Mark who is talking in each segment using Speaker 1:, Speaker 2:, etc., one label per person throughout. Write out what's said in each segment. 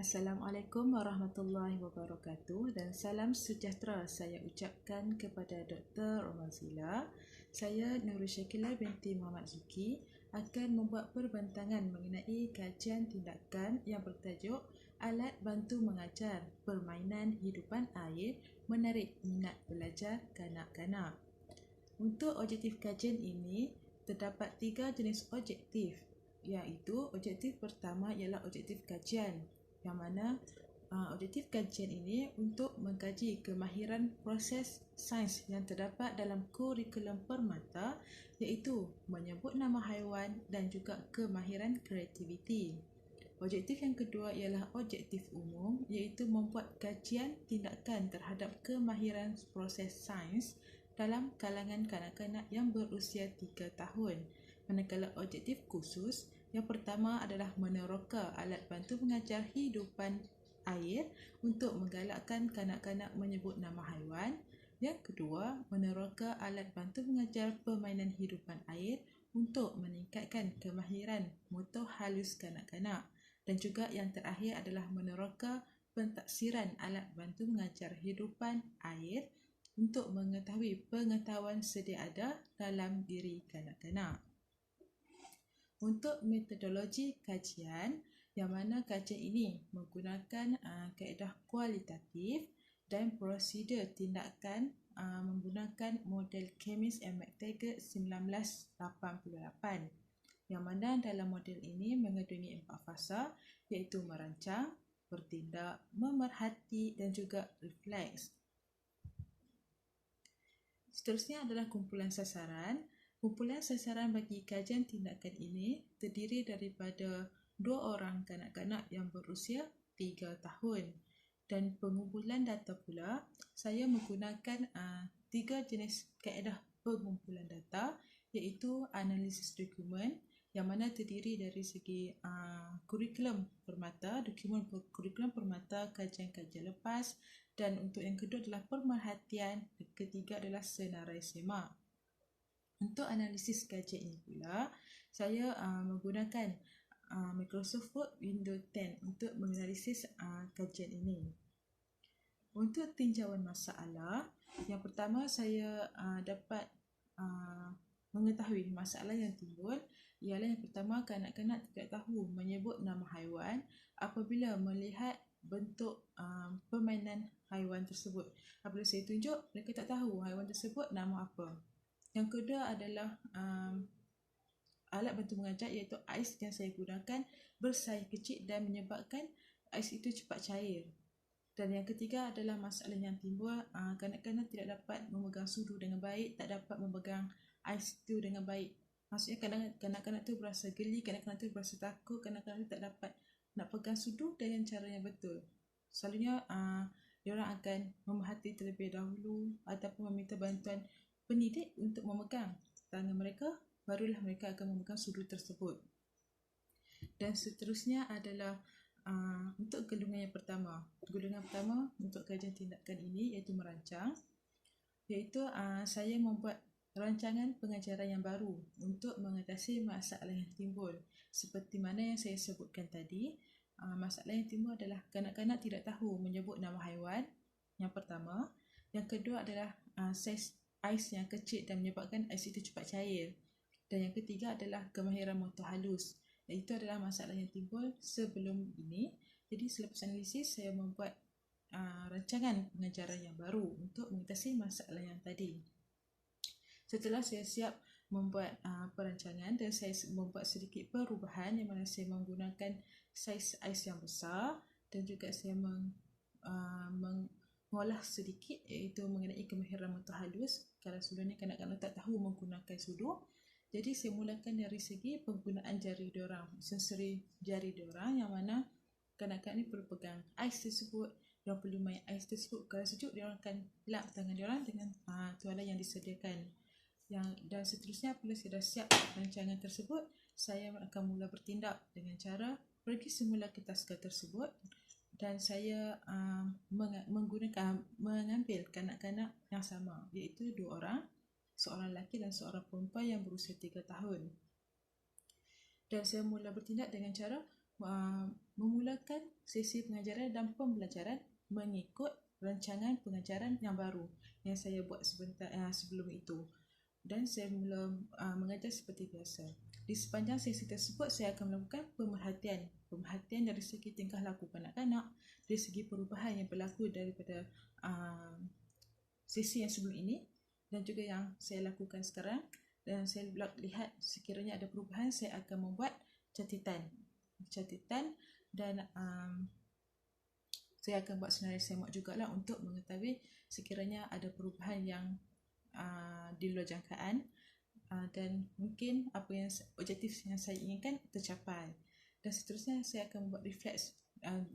Speaker 1: Assalamualaikum warahmatullahi wabarakatuh dan salam sejahtera saya ucapkan kepada Dr. Romazila. Saya Nurul Syakilah binti Muhammad Zuki akan membuat perbantangan mengenai kajian tindakan yang bertajuk Alat Bantu Mengajar Permainan Hidupan Air Menarik Minat Belajar Kanak-kanak. Untuk objektif kajian ini, terdapat 3 jenis objektif, iaitu objektif pertama ialah objektif kajian, yang mana objektif kajian ini untuk mengkaji kemahiran proses sains yang terdapat dalam kurikulum permata, iaitu menyebut nama haiwan dan juga kemahiran kreativiti. Objektif yang kedua ialah objektif umum, iaitu membuat kajian tindakan terhadap kemahiran proses sains dalam kalangan kanak-kanak yang berusia 3 tahun. Manakala objektif khusus, yang pertama adalah meneroka alat bantu mengajar hidupan air untuk menggalakkan kanak-kanak menyebut nama haiwan. Yang kedua, meneroka alat bantu mengajar permainan hidupan air untuk meningkatkan kemahiran motor halus kanak-kanak. Dan juga yang terakhir adalah meneroka pentaksiran alat bantu mengajar hidupan air untuk mengetahui pengetahuan sedia ada dalam diri kanak-kanak. Untuk metodologi kajian, yang mana kajian ini menggunakan kaedah kualitatif dan prosedur tindakan menggunakan model Chemis and McTaggart 1988, yang mana dalam model ini mengandungi 4 fasa, iaitu merancang, bertindak, memerhati dan juga refleks. Seterusnya adalah kumpulan sasaran. Kumpulan sasaran bagi kajian tindakan ini terdiri daripada 2 orang kanak-kanak yang berusia 3 tahun. Dan pengumpulan data pula, saya menggunakan 3 jenis kaedah pengumpulan data, iaitu analisis dokumen, yang mana terdiri dari segi kurikulum permata, dokumen kurikulum permata, kajian-kajian lepas, dan untuk yang kedua adalah pemerhatian, ketiga adalah senarai semak. Untuk analisis kajian ini pula, saya menggunakan Microsoft Word Windows 10 untuk menganalisis kajian ini. Untuk tinjauan masalah, yang pertama saya dapat mengetahui masalah yang timbul ialah yang pertama, kanak-kanak tidak tahu menyebut nama haiwan apabila melihat bentuk permainan haiwan tersebut. Apabila saya tunjuk, mereka tak tahu haiwan tersebut nama apa. Yang kedua adalah alat bantu mengajar, iaitu ais yang saya gunakan bersaiz kecil dan menyebabkan ais itu cepat cair. Dan yang ketiga adalah masalah yang timbul, kanak-kanak tidak dapat memegang sudu dengan baik, tak dapat memegang ais itu dengan baik. Maksudnya kanak-kanak itu berasa geli, kanak-kanak itu berasa takut, kanak-kanak itu tak dapat nak pegang sudu dengan cara yang betul. Selalunya diorang akan memerhati terlebih dahulu ataupun meminta bantuan pendidik untuk memegang tangan mereka, barulah mereka akan memegang sudu tersebut. Dan seterusnya adalah untuk golongan yang pertama. Golongan pertama untuk kajian tindakan ini iaitu merancang, iaitu saya membuat rancangan pengajaran yang baru untuk mengatasi masalah yang timbul. Seperti mana yang saya sebutkan tadi, masalah yang timbul adalah kanak-kanak tidak tahu menyebut nama haiwan, yang pertama. Yang kedua adalah saiz ais yang kecil dan menyebabkan ais itu cepat cair. Dan yang ketiga adalah kemahiran motor halus. Itu adalah masalah yang timbul sebelum ini. Jadi selepas analisis, saya membuat rancangan pengajaran yang baru untuk mengatasi masalah yang tadi. Setelah saya siap membuat perancangan dan saya membuat sedikit perubahan, yang mana saya menggunakan saiz ais yang besar dan juga saya mengolah sedikit, iaitu mengenai kemahiran motor halus. Kalau sebelum ni kanak-kanak tak tahu menggunakan sudu, jadi saya mulakan dari segi penggunaan jari diorang, sensori jari diorang, yang mana kanak-kanak ni perlu pegang ais tersebut, diorang perlu main ais tersebut. Kalau sejuk, diorang akan lap tangan diorang dengan tualan yang disediakan. Dan seterusnya, apabila saya dah siap rancangan tersebut, saya akan mula bertindak dengan cara pergi semula ke taska tersebut dan saya mengambil kanak-kanak yang sama, iaitu 2 orang, seorang lelaki dan seorang perempuan yang berusia 3 tahun. Dan saya mula bertindak dengan cara memulakan sesi pengajaran dan pembelajaran mengikut rancangan pengajaran yang baru yang saya buat sebelum itu, dan saya mula mengajar seperti biasa. Di sepanjang sesi tersebut, saya akan melakukan pemerhatian dari segi tingkah laku kanak-kanak, dari segi perubahan yang berlaku daripada sesi yang sebelum ini dan juga yang saya lakukan sekarang. Dan saya lihat sekiranya ada perubahan, saya akan membuat catatan dan saya akan buat senarai semak jugalah untuk mengetahui sekiranya ada perubahan yang di luar jangkaan, dan mungkin apa yang objektif yang saya inginkan tercapai. Dan seterusnya saya akan membuat refleks,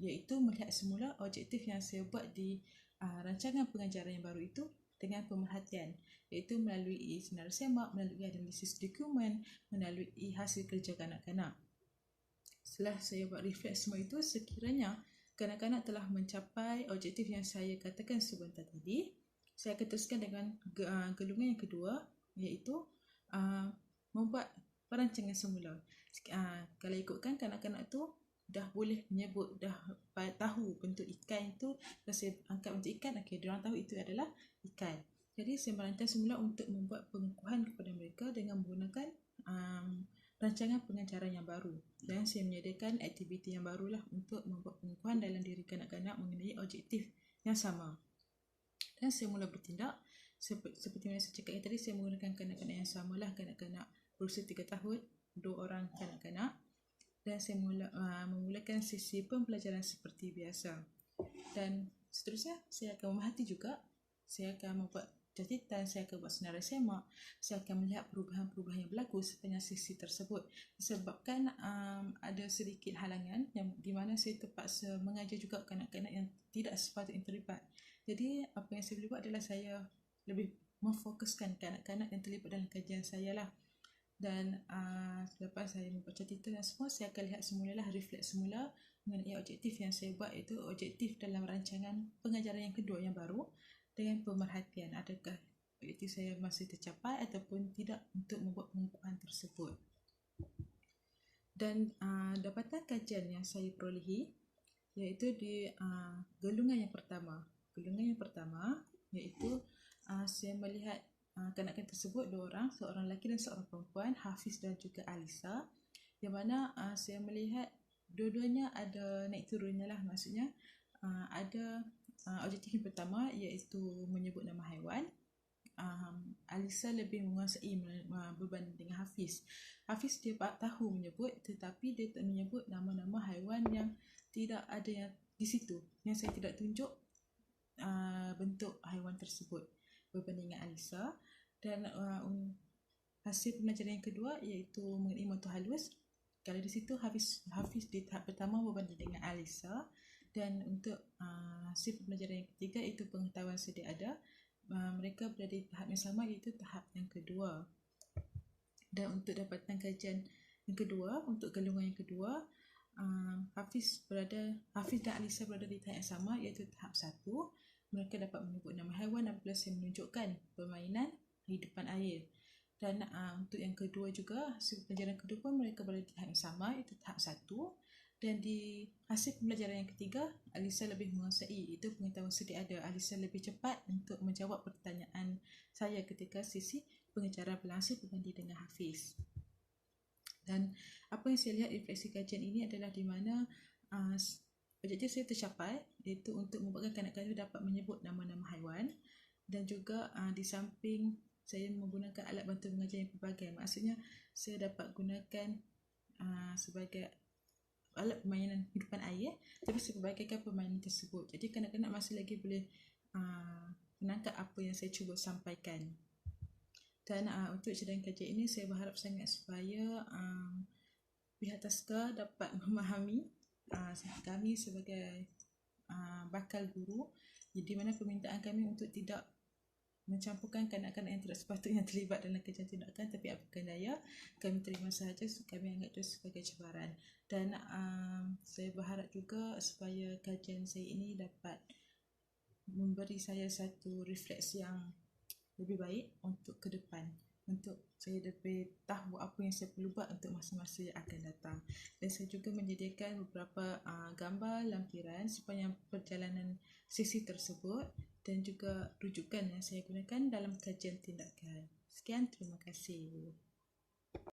Speaker 1: iaitu melihat semula objektif yang saya buat di rancangan pengajaran yang baru itu dengan pemerhatian, iaitu melalui senarai semak, melalui analisis dokumen, melalui hasil kerja kanak-kanak. Setelah saya buat refleks semua itu, sekiranya kanak-kanak telah mencapai objektif yang saya katakan sebentar tadi, saya akan teruskan dengan gelungan yang kedua, iaitu membuat perancangan semula. Kalau ikutkan, kanak-kanak tu dah boleh menyebut, dah tahu bentuk ikan itu. Kalau saya angkat bentuk ikan, diorang tahu itu adalah ikan. Jadi saya merancang semula untuk membuat pengukuhan kepada mereka dengan menggunakan rancangan pengajaran yang baru, dan saya menyediakan aktiviti yang barulah untuk membuat pengukuhan dalam diri kanak-kanak mengenai objektif yang sama. Dan saya mula bertindak seperti yang saya cakap tadi. Saya menggunakan kanak-kanak yang samalah, kanak-kanak berusia 3 tahun, 2 orang kanak-kanak, dan saya memulakan sesi pembelajaran seperti biasa. Dan seterusnya saya akan memerhati juga, saya akan membuat catatan, saya akan buat senarai semak, saya akan melihat perubahan-perubahan yang berlaku sepanjang sesi tersebut. Disebabkan ada sedikit halangan yang di mana saya terpaksa mengajar juga kanak-kanak yang tidak sepatutnya terlibat. Jadi apa yang saya boleh buat adalah saya lebih memfokuskan kanak-kanak yang terlibat dalam kajian saya lah. Dan selepas saya membuat catatan dan semua, saya akan lihat semulalah, refleks semula mengenai objektif yang saya buat, iaitu objektif dalam rancangan pengajaran yang kedua yang baru, dengan pemerhatian adakah objektif saya masih tercapai ataupun tidak untuk membuat pengukuhan tersebut. Dan dapatan kajian yang saya perolehi iaitu di gelungan yang pertama. Gelungan yang pertama iaitu saya melihat kanak-kanak tersebut 2 orang, seorang lelaki dan seorang perempuan, Hafiz dan juga Alisa, yang mana saya melihat dua-duanya ada naik turunnya lah. Maksudnya ada objektif yang pertama iaitu menyebut nama haiwan. Alisa lebih menguasai berbanding dengan Hafiz. Hafiz dia tahu menyebut, tetapi dia tak menyebut nama-nama haiwan yang tidak ada yang di situ, yang saya tidak tunjuk bentuk haiwan tersebut berbanding dengan Alisa. Dan hasil pembelajaran yang kedua iaitu mengenai motor halus. Kalau di situ Hafiz di tahap pertama berbanding dengan Alisa, dan untuk hasil pembelajaran yang ketiga itu pengetahuan sedia ada, mereka berada di tahap yang sama, iaitu tahap yang kedua. Dan untuk dapatan kajian yang kedua, untuk gelungan yang kedua, Hafiz dan Alisa berada di tahap yang sama, iaitu tahap 1. Mereka dapat menyebut nama haiwan apabila saya menunjukkan permainan kehidupan air. Dan untuk yang kedua juga, hasil pembelajaran kedua pun mereka berada di tahap yang sama, iaitu tahap 1. Dan di hasil pembelajaran yang ketiga, Alisa lebih menguasai, iaitu pengetahuan sedia ada. Alisa lebih cepat untuk menjawab pertanyaan saya ketika sesi pengajaran berlangsung berbanding dengan Hafiz. Dan apa yang saya lihat refleksi kajian ini adalah di mana objektif saya tercapai, iaitu untuk membuatkan kanak-kanak dapat menyebut nama-nama haiwan, dan juga di samping saya menggunakan alat bantu mengajar yang pelbagai. Maksudnya saya dapat gunakan sebagai alat permainan kehidupan air, tapi saya perbagaikan permainan tersebut. Jadi kanak-kanak masih lagi boleh menangkap apa yang saya cuba sampaikan. Dan untuk cadangan kajian ini, saya berharap sangat supaya pihak taska dapat memahami kami sebagai bakal guru, di mana permintaan kami untuk tidak mencampurkan kanak-kanak yang tidak sepatutnya terlibat dalam kajian tindakan, tapi apakah daya kami terima sahaja, kami anggap itu sebagai cabaran. Dan saya berharap juga supaya kajian saya ini dapat memberi saya satu refleksi yang lebih baik untuk ke depan. untuk saya lebih tahu apa yang saya perlu buat untuk masa-masa yang akan datang. Dan saya juga menyediakan beberapa gambar lampiran sepanjang perjalanan sesi tersebut dan juga rujukan yang saya gunakan dalam kajian tindakan. Sekian, terima kasih.